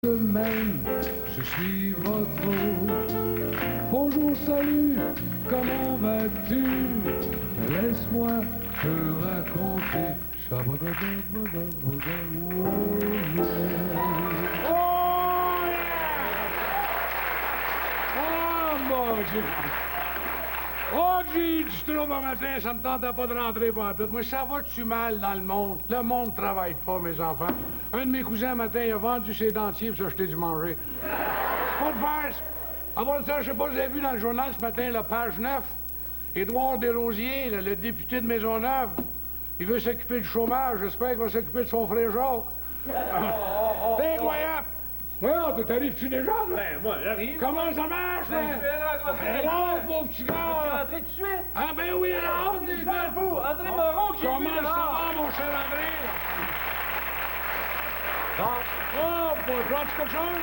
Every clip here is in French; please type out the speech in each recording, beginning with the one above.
semaine, je suis votre hôte. Bonjour, salut, comment vas-tu? Laisse-moi te raconter. Oh, mon Dieu! Oh, j'ai du trouble un matin, ça me tentait pas de rentrer pantoute. Moi, ça va-tu mal dans le monde? Le monde travaille pas, mes enfants. Un de mes cousins, un matin, il a vendu ses dentiers pour s'acheter du manger. Pas de farce. Avant ça, je sais pas si vous avez vu dans le journal ce matin, la page 9. Édouard Desrosiers, le député de Maisonneuve, il veut s'occuper du chômage. J'espère qu'il va s'occuper de son frère Jacques. C'est incroyable! Voyons, t'arrives-tu déjà? Ben, moi, j'arrive. Comment ça marche, Ben, je vais rencontrer rentre, mon petit Je gars! vais rentrer tout de suite. Ah, ben oui, rentre! Je vais à vous, André Moreau, qui est Comment venu ça dehors. va, mon cher André? Bon, Oh, pour prendre quelque chose?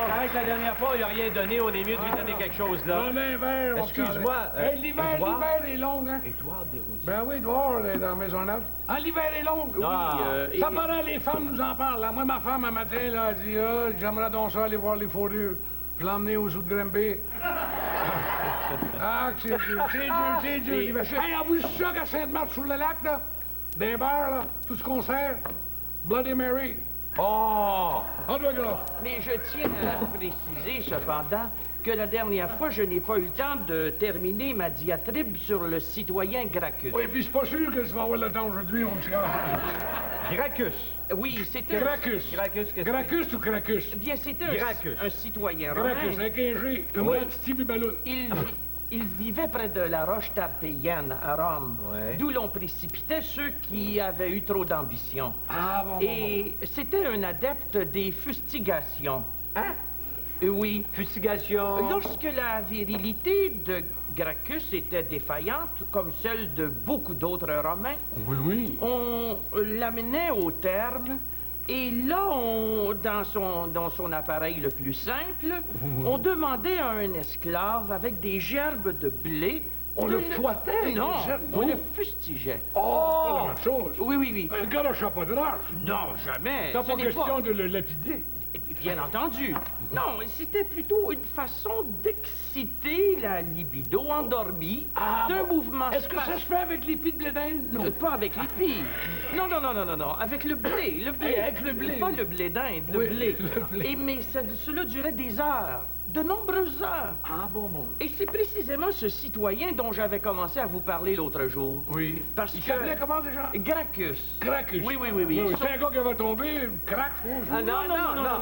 pareil que la dernière fois, il n'a rien donné. On est mieux de lui donner quelque chose, là. Donne un verre, mon Excuse-moi, Charles. Hey, l'hiver est long, hein? Édouard Desrosiers. Ben oui, Edouard, est dans la Maisonneuve. Ah, l'hiver est long? Ah, Ça paraît, les femmes nous en parlent. Là. Moi, ma femme, un matin, là, elle dit, ah, j'aimerais donc ça aller voir les fourrures. Je l'ai emmené aux zoo de Grimby. Ah, c'est dur. Hey, avez-vous ça qu'à Sainte-Marthe-sur-le-Lac, là? Des bars, là, tout ce qu'on sert. Bloody Mary. Oh! En tout cas. Mais je tiens à préciser, cependant, que la dernière fois, je n'ai pas eu le temps de terminer ma diatribe sur le citoyen Gracchus. Oui, puis c'est pas sûr que tu vas avoir le temps aujourd'hui, mon petit gars. Gracchus. Oui, c'était... Gracchus. Gracchus, qu'est-ce que Gracchus ou Gracchus? Bien, c'était Gracchus. un citoyen romain. Gracchus, avec un G, comme Oui. un petit bibaloun. Il vivait près de la roche tarpéienne à Rome, Ouais. d'où l'on précipitait ceux qui avaient eu trop d'ambition. Ah, bon. Et c'était un adepte des fustigations. Hein? Oui. Fustigation. Lorsque la virilité de Gracchus était défaillante, comme celle de beaucoup d'autres Romains, Oui. on l'amenait au terme, et là, dans son appareil le plus simple, on demandait à un esclave avec des gerbes de blé... On le fouettait? Non, les gerbes? on Non. le fustigeait. Oh, c'est la même chose. Oui. Le gars n'a pas de rage. Non, jamais. T'as Ce pas n'est question de le lapider. Bien entendu. Non, c'était plutôt une façon d'exciter la libido endormie d'un mouvement... Est-ce que ça se fait avec les pieds de blé d'Inde? Non. Pas avec les pilles. Non. Avec le blé. Avec le blé. Pas le blé d'Inde, Oui, le blé. le blé. Mais cela durait des heures. De nombreuses heures. Ah, bon. Et c'est précisément ce citoyen dont j'avais commencé à vous parler l'autre jour. Oui. Parce Il que... s'appelait comment déjà? Gracchus. Gracchus. Oui. C'est un gars qui avait tombé, une craque, je trouve. Ah,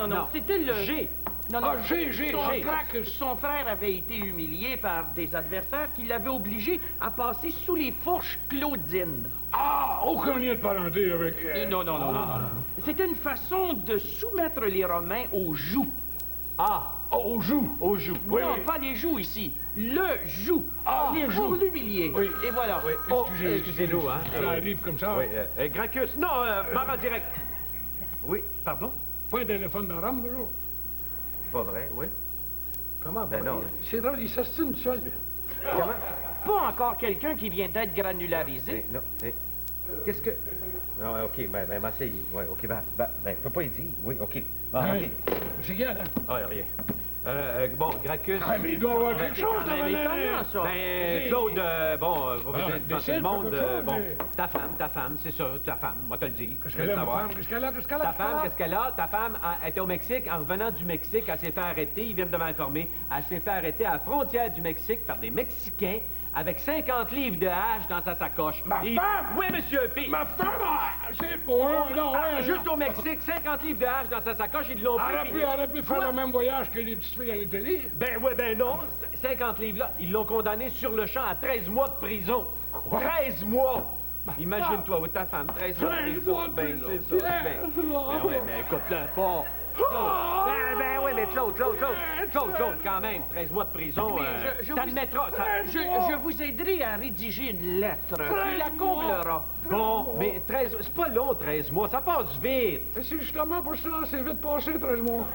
non. C'était le... G. Non. Ah, G. Gracchus. Son frère avait été humilié par des adversaires qui l'avaient obligé à passer sous les fourches Claudines. Ah, aucun lien de parenté avec... Non. C'était une façon de soumettre les Romains au joug. Ah, au joug. au joug. Oui, Non, oui. pas les joues ici. Le joug. Ah, les le pour joug. l'humilier. Oui. Et voilà. Oui, excusez-nous, hein. Ça arrive comme ça. Oui, Gracchus. Non, mort en direct. Oui, pardon? Pas un téléphone de Rome, toujours. Pas vrai, oui. Comment? Ben non. C'est drôle, il s'astine seul. lui. Comment? Pas encore quelqu'un qui vient d'être granularisé. Non, qu'est-ce que... Non, OK, ben m'asseyer. Oui, OK, ben, je peux pas y dire. Oui, OK. Bon, Hein? OK. C'est qui, là? Ah, rien. Bon, Gracchus... Ah, mais il doit y avoir quelque chose, Mais là, comment ça? Ben, Claude, vous Ah, devez devant tout décide le monde, pas quelque chose, bon, mais- ta femme, c'est ça, ta femme, moi te le dire. Qu'est-ce je veux qu'elle a, ma savoir. femme? Qu'est-ce qu'elle a? Ta femme, qu'est-ce qu'elle a? Ta femme était au Mexique. En revenant du Mexique, elle s'est fait arrêter. Ils viennent de m'informer. Elle s'est fait arrêter à la frontière du Mexique par des Mexicains avec 50 livres de hache dans sa sacoche. Ma femme? Oui, monsieur P. Ma femme, c'est bon, non, Juste au Mexique, 50 livres de hache dans sa sacoche. Ils l'ont pris. Elle aurait pu faire Quoi? le même voyage que les petites filles à l'Italie. Ben oui, ben non. 50 livres-là, ils l'ont condamné sur le champ à 13 mois de prison. Quoi? 13 mois! Imagine-toi, oui, ta femme, 13 mois de 13 prison. mois de Ben, prison. c'est ça. Ben oui, mais écoute-le pas. Ben oui, mais Claude, quand même, 13 mois de prison, Mais je t'admettras. Je vous aiderai à rédiger une lettre qui la comblera. Bon, mais 13, c'est pas long, 13 mois, ça passe vite. Et c'est justement pour ça, c'est vite passé, 13 mois.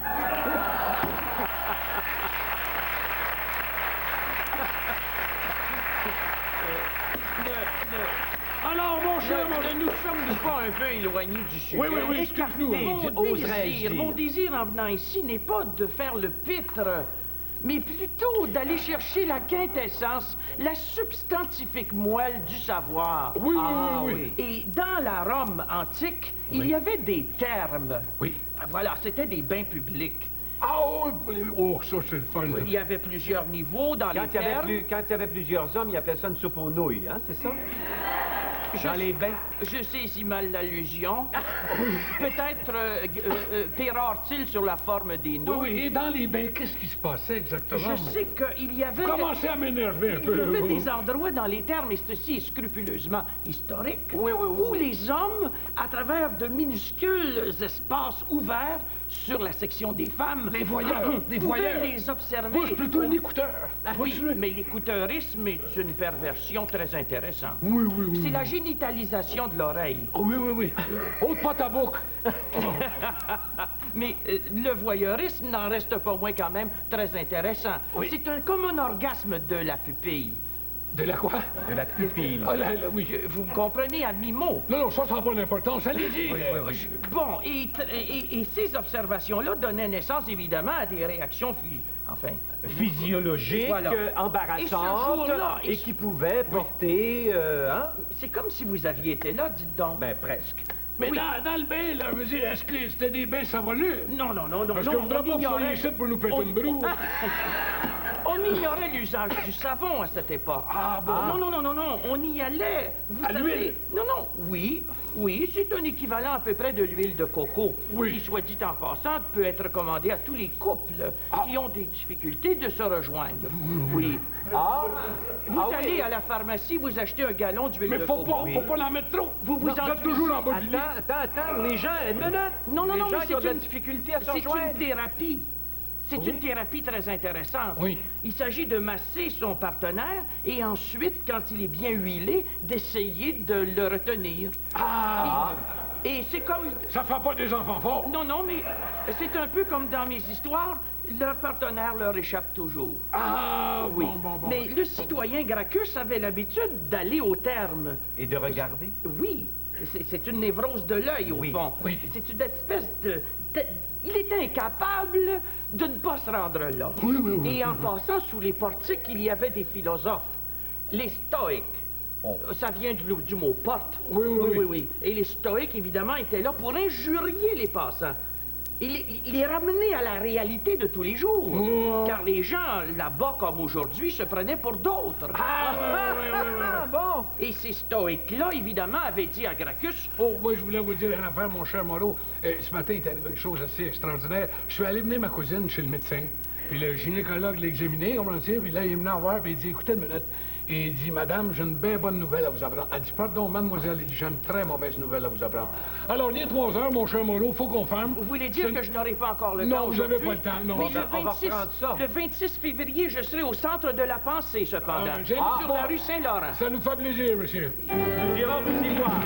Alors, mon cher Moreau... Ne nous sommes pas un peu éloignés du sujet? Oui, excuse-nous. Mon désir en venant ici n'est pas de faire le pitre, mais plutôt d'aller chercher la quintessence, la substantifique moelle du savoir. Oui. Et dans la Rome antique, il y avait des termes. Oui. Voilà, c'était des bains publics. Ça, c'est le fun. Il y avait plusieurs niveaux dans les termes. Quand il y avait plusieurs hommes, ils appelaient ça une soupe aux nouilles, hein, c'est ça? Dans les bains. Je saisis mal l'allusion. Peut-être pérore-t-il sur la forme des nouilles. Oui, et dans les bains, qu'est-ce qui se passait exactement? Je sais qu'il y avait... Commencez à m'énerver un peu. Il y avait des endroits dans les termes, et ceci est scrupuleusement historique, où les hommes, à travers de minuscules espaces ouverts sur la section des femmes... Les voyeurs, pouvaient les observer. Moi, je suis plutôt un écouteur. Oui, mais l'écouteurisme est une perversion très intéressante. Oui. C'est la génitalisation de l'oreille. Oui. Haute pas ta boucle. Mais le voyeurisme n'en reste pas moins quand même très intéressant. Oui. C'est comme un orgasme de la pupille. De la quoi? De la pupille. Oui. Vous me comprenez à mi-mot? Non, ça n'a pas d'importance. Allez-y. Bon, et ces observations-là donnaient naissance, évidemment, à des réactions, Physiologiques, Voilà. embarrassantes, et qui pouvaient porter... C'est comme si vous aviez été là, dites donc. Ben, presque. Mais dans le bain, là, je veux dire, est-ce que c'était des bains savonneux? Non. Parce qu'on ne voudrait pas que vous soyez ici pour nous péter une broue. On ignorait l'usage du savon à cette époque. Non. On y allait. Vous à l'huile? Non. Oui, c'est un équivalent à peu près de l'huile de coco. Oui. Qui, soit dit en passant, peut être recommandé à tous les couples qui ont des difficultés de se rejoindre. Oui. Vous allez à la pharmacie, vous achetez un gallon d'huile de coco. Mais faut pas en mettre trop. Vous êtes toujours en bas du lit. Attends, les gens, une minute. Non, les gens mais qui ont de la difficulté à se c'est rejoindre. une thérapie. C'est une thérapie très intéressante. Oui. Il s'agit de masser son partenaire et ensuite, quand il est bien huilé, d'essayer de le retenir. Et c'est comme... Ça fait pas des enfants forts. Non, mais c'est un peu comme dans mes histoires, leur partenaire leur échappe toujours. Oui. Bon. Mais le citoyen Gracchus avait l'habitude d'aller au terme. Et de regarder? Oui. C'est une névrose de l'œil, au fond. Oui. C'est une espèce de... Il est incapable de ne pas se rendre là. Oui. Et en passant sous les portiques, il y avait des philosophes. Les stoïques. Ça vient du mot porte. Oui. Et les stoïques, évidemment, étaient là pour injurier les passants. Il est ramené à la réalité de tous les jours. Car les gens, là-bas, comme aujourd'hui, se prenaient pour d'autres. Bon. Et ces stoïques-là, évidemment, avaient dit à Gracchus... Moi, je voulais vous dire une affaire, mon cher Moreau. Ce matin, il est arrivé une chose assez extraordinaire. Je suis allé venir ma cousine chez le médecin. Puis le gynécologue l'a examiné, comprends-tu? Puis là, il est venu en voir, puis il dit, écoutez une minute. Et il dit, madame, j'ai une bien bonne nouvelle à vous apprendre. Elle dit, pardon, mademoiselle, j'ai une très mauvaise nouvelle à vous apprendre. Alors, il est 3 heures, mon cher Moreau, faut qu'on ferme. Vous voulez dire que je n'aurai pas encore le temps Non, vous n'avez aujourd'hui? pas le temps, non. Mais on va reprendre ça. le 26 février, je serai au centre de la pensée, cependant. Sur la rue Saint-Laurent. Ça nous fait plaisir, monsieur. Nous irons vous y voir.